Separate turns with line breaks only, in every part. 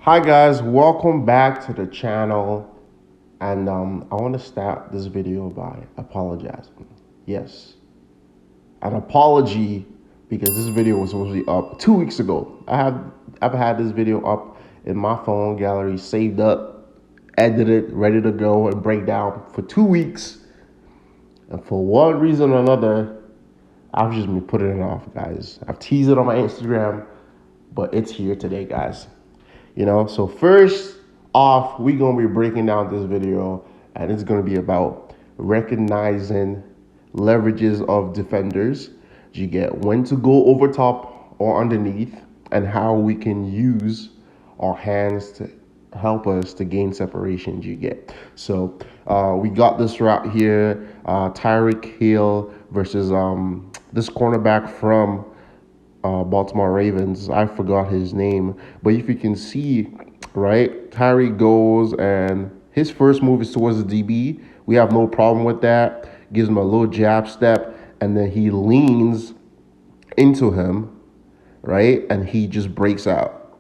Hi guys, welcome back to the channel. And I want to start this video by apologizing. Yes, an apology because this video was supposed to be up 2 weeks ago. I've had this video up in my phone gallery, saved up, edited, ready to go and break down for 2 weeks. And for one reason or another, I've just been putting it off, guys. I've teased it on my Instagram, but it's here today, guys. So first off, we're going to be breaking down this video, and it's going to be about recognizing leverages of defenders. You get when to go over top or underneath, and how we can use our hands to help us to gain separation. You get so we got this route here, Tyreek Hill versus this cornerback from Baltimore Ravens. I forgot his name, but if you can see, right, Tyreek goes and his first move is towards the DB. We have no problem with that. Gives him a little jab step, and then he leans into him, right, and he just breaks out.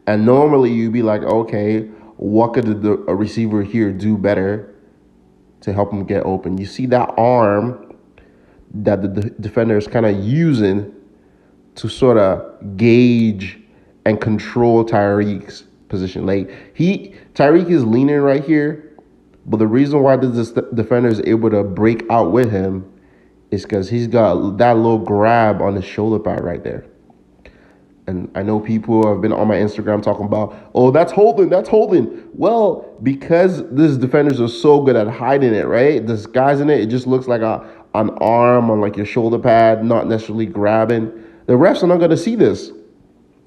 And normally you'd be like, okay, what could a receiver here do better to help him get open? You see that arm that the defender is kind of using to sort of gauge and control Tyreek's position. Tyreek is leaning right here, but the reason why this defender is able to break out with him is because he's got that little grab on his shoulder pad right there. And I know people have been on my Instagram talking about, oh, that's holding. Well, because these defenders are so good at hiding it, right? Disguising it, it just looks like an arm on like your shoulder pad, not necessarily grabbing. The refs are not going to see this.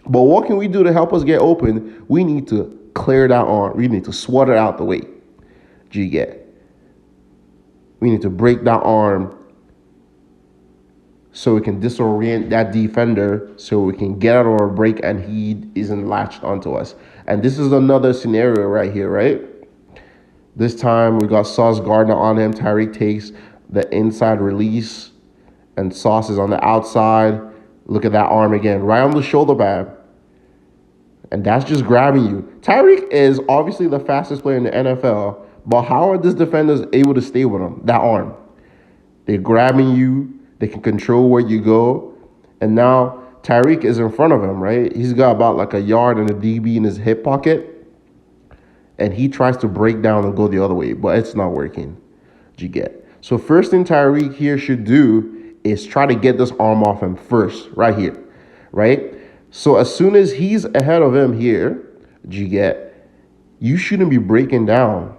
But what can we do to help us get open? We need to clear that arm. We need to swat it out the way. We need to break that arm so we can disorient that defender so we can get out of our break and he isn't latched onto us. And this is another scenario right here, right? This time we got Sauce Gardner on him. Tyreek takes the inside release and Sauce is on the outside. Look at that arm again, right on the shoulder pad. And that's just grabbing you. Tyreek is obviously the fastest player in the NFL, but how are these defenders able to stay with him? That arm. They're grabbing you. They can control where you go. And now Tyreek is in front of him, right? He's got about like a yard and a DB in his hip pocket. And he tries to break down and go the other way, but it's not working. So first thing Tyreek here should do is try to get this arm off him first, right here, right? So as soon as he's ahead of him here, you shouldn't be breaking down.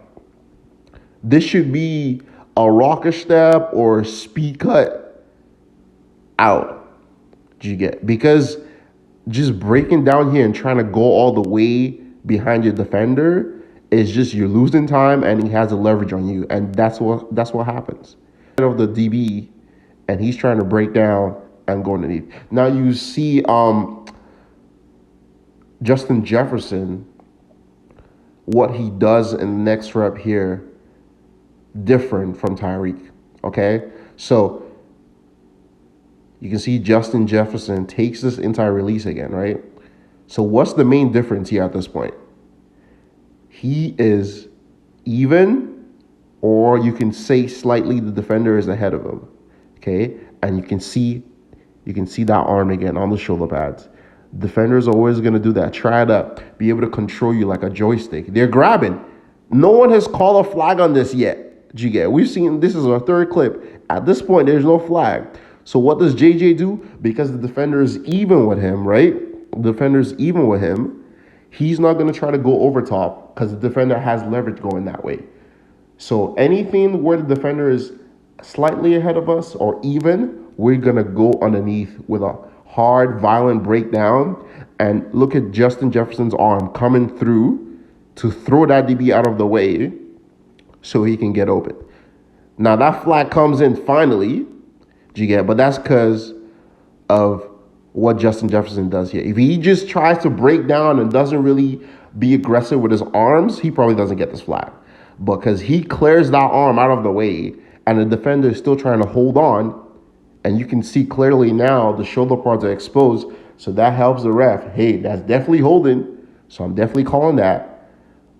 This should be a rocker step or a speed cut out, because just breaking down here and trying to go all the way behind your defender is just you're losing time and he has a leverage on you, and that's what happens. Of the DB, and he's trying to break down and go underneath. Now you see Justin Jefferson, what he does in the next rep here, different from Tyreek, okay? So you can see Justin Jefferson takes this inside release again, right? So what's the main difference here at this point? He is even, or you can say slightly the defender is ahead of him. Okay, and you can see that arm again on the shoulder pads. Defenders are always going to do that. Try to be able to control you like a joystick. They're grabbing. No one has called a flag on this yet. We've seen, this is our third clip. At this point, there's no flag. So what does JJ do? Because the defender is even with him, right? The defender's even with him. He's not going to try to go over top because the defender has leverage going that way. So anything where the defender is slightly ahead of us or even, we're going to go underneath with a hard, violent breakdown. And look at Justin Jefferson's arm coming through to throw that DB out of the way so he can get open. Now that flag comes in finally, but that's because of what Justin Jefferson does here. If he just tries to break down and doesn't really be aggressive with his arms, he probably doesn't get this flag. Because he clears that arm out of the way, and the defender is still trying to hold on, and you can see clearly now the shoulder pads are exposed, so that helps the ref. Hey, that's definitely holding. So I'm definitely calling that.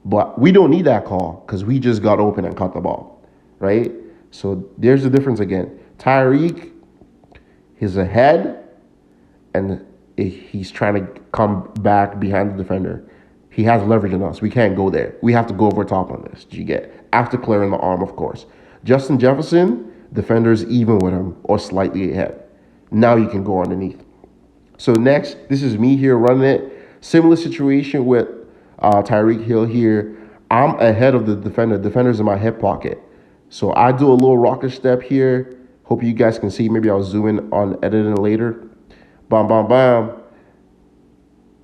But we don't need that call because we just got open and caught the ball, right? So there's the difference again. Tyreek, he's ahead, and he's trying to come back behind the defender. He has leverage on us. We can't go there. We have to go over top on this. Do you get? After clearing the arm, of course. Justin Jefferson, defenders even with him or slightly ahead. Now you can go underneath. So next, this is me here running it. Similar situation with Tyreek Hill here. I'm ahead of the defender. Defender's in my hip pocket. So I do a little rocket step here. Hope you guys can see. Maybe I'll zoom in on editing later. Bam, bam, bam.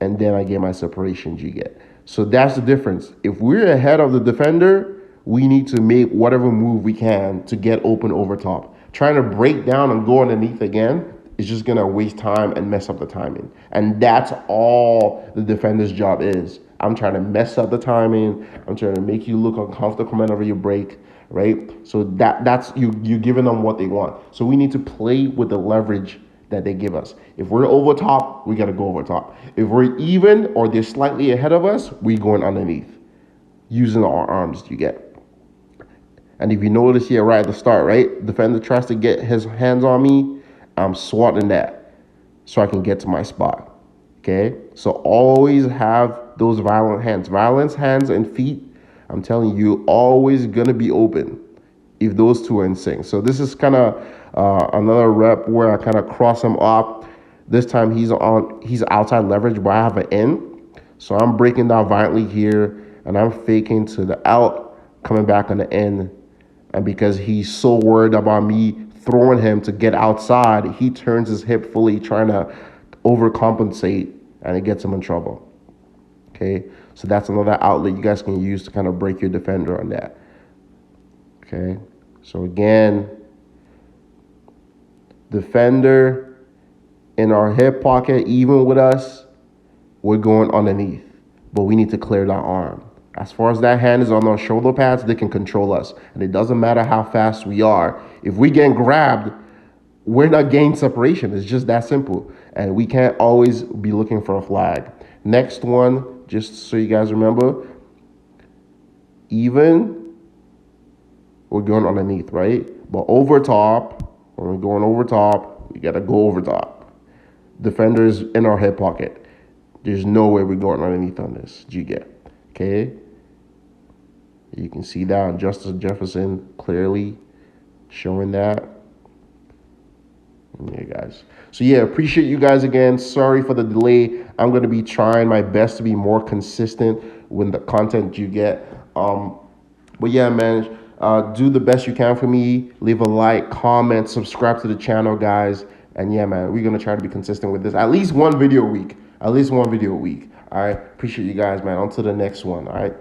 And then I get my separation G get. So that's the difference. If we're ahead of the defender, we need to make whatever move we can to get open over top. Trying to break down and go underneath again is just going to waste time and mess up the timing. And that's all the defender's job is. I'm trying to mess up the timing. I'm trying to make you look uncomfortable whenever you break, right? So that's you're giving them what they want. So we need to play with the leverage that they give us. If we're over top, we got to go over top. If we're even or they're slightly ahead of us, we going underneath using our arms. You get. And if you notice here right at the start, right, defender tries to get his hands on me, I'm swatting that so I can get to my spot. Okay, so always have those violent hands and feet. I'm telling you, always gonna be open if those two are in sync. So this is kind of another rep where I kind of cross him up. This time he's outside leverage, but I have an in. So I'm breaking down violently here, and I'm faking to the out, coming back on the in. And because he's so worried about me throwing him to get outside, he turns his hip fully, trying to overcompensate, and it gets him in trouble. Okay, so that's another outlet you guys can use to kind of break your defender on that. Okay, so again, defender in our hip pocket, even with us, we're going underneath, but we need to clear that arm. As far as that hand is on our shoulder pads, they can control us. And it doesn't matter how fast we are. If we get grabbed, we're not gaining separation. It's just that simple. And we can't always be looking for a flag. Next one, just so you guys remember, even, we're going underneath, right? But over top, when we're going over top, we got to go over top. Defenders in our hip pocket. There's no way we're going underneath on this. You get. Okay, you can see that on Justin Jefferson clearly showing that. Yeah, guys. So yeah, appreciate you guys again. Sorry for the delay. I'm going to be trying my best to be more consistent with the content you get. But yeah, man, do the best you can for me. Leave a like, comment, subscribe to the channel, guys. And yeah, man, we're going to try to be consistent with this. At least one video a week. At least one video a week. All right. Appreciate you guys, man. On to the next one. All right.